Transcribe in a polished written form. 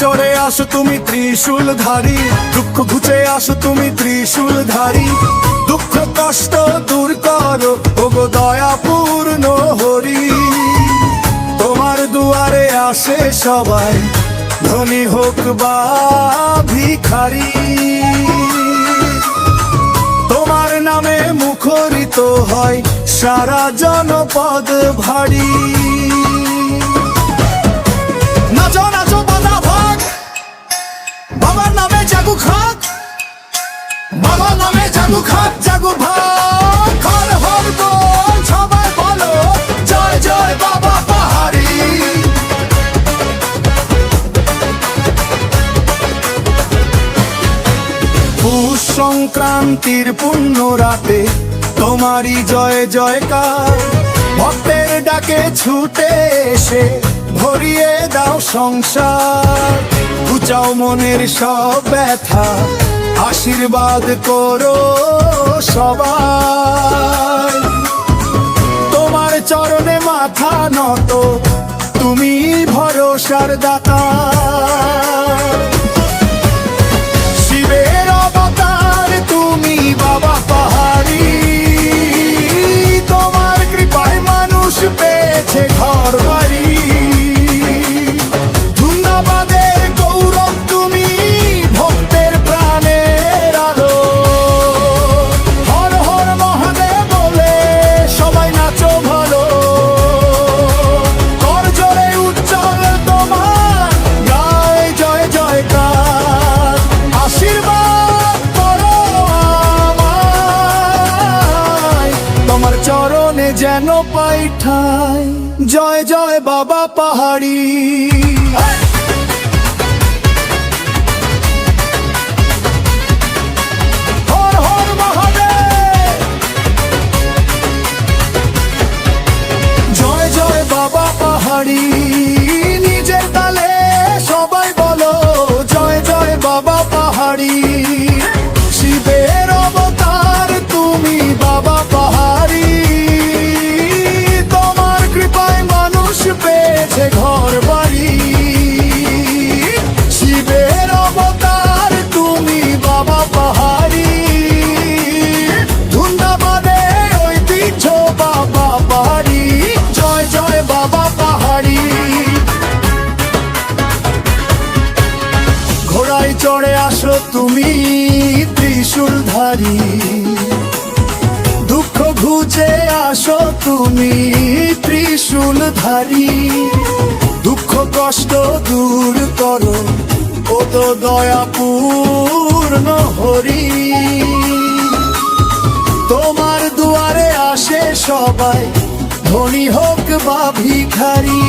চড়ে আসো তুমি ত্রিশূলধারী, দুঃখ ঘুচে আসো তুমি ত্রিশূলধারী। দুঃখ কষ্ট দূর করো ওগো দয়াপূর্ণ হরি। তোমার দুয়ারে আসে সবাই, ধনী হোক বা ভিখারি। তোমার নামে মুখরিত হয় সারা জনপদ ভারী। নাচো নাচো বাধা ভাগ, বাবার নামে জাগু খাক, বাবার নামে জাগু খাক, জাগু ভাগ। হর হর বল সবাই বলো, জয় জয় বাবা পাহাড়ি। পৌষ সংক্রান্তির পুণ্য রাতে তোমারই জয় জয়কার। ভক্তের ডাকে ছুটে এসে ভরিয়ে দাও সংসার। ঘুচাও মনের সব ব্যথা, আশীর্বাদ করো সবাই। তোমার চরণে মাথা নত, তুমি ভরসার দাতা। শিবের অবতার তুমি বাবা পাহাড়ি। তোমার কৃপায় মানুষ পেয়েছে ঘর বাড়ি। ধুন্দাবাদের গৌরব তুমি, ভক্তের প্রাণের আলো। হর হর মহাদেব বলে সবাই নাচো ভালো। কর জোরে উজ্জ্বল তোমার গায় জয় জয়কার। আশীর্বাদ করো আমায়, তোমার চরণে যেন পাই ঠাই। জয় জয় বাবা পাহাড়ি। হর হর মহাদেব, জয় জয় বাবা পাহাড়ি। নিজের তালে সবাই বলো, জয় জয় বাবা পাহাড়ি। শিবের অবতার তুমি বাবা পাহাড়ি। তোমার কৃপায় মানুষ পেয়েছে ঘর বাড়ি। শিবের অবতার তুমি বাবা পাহাড়ি। ধুন্দাবাদে ঐতিহ্য বাবা পাহাড়ি। জয় জয় বাবা পাহাড়ি। ঘোড়ায় চড়ে আসো তুমি ত্রিশূলধারী। দুঃখ ঘুচে আসো তুমি ত্রিশূলধারী। দুঃখ কষ্ট দূর করো ও তো দয়াপূর্ণ হরি। তোমার দুয়ারে আসে সবাই, ধনী হোক বা ভিখারি।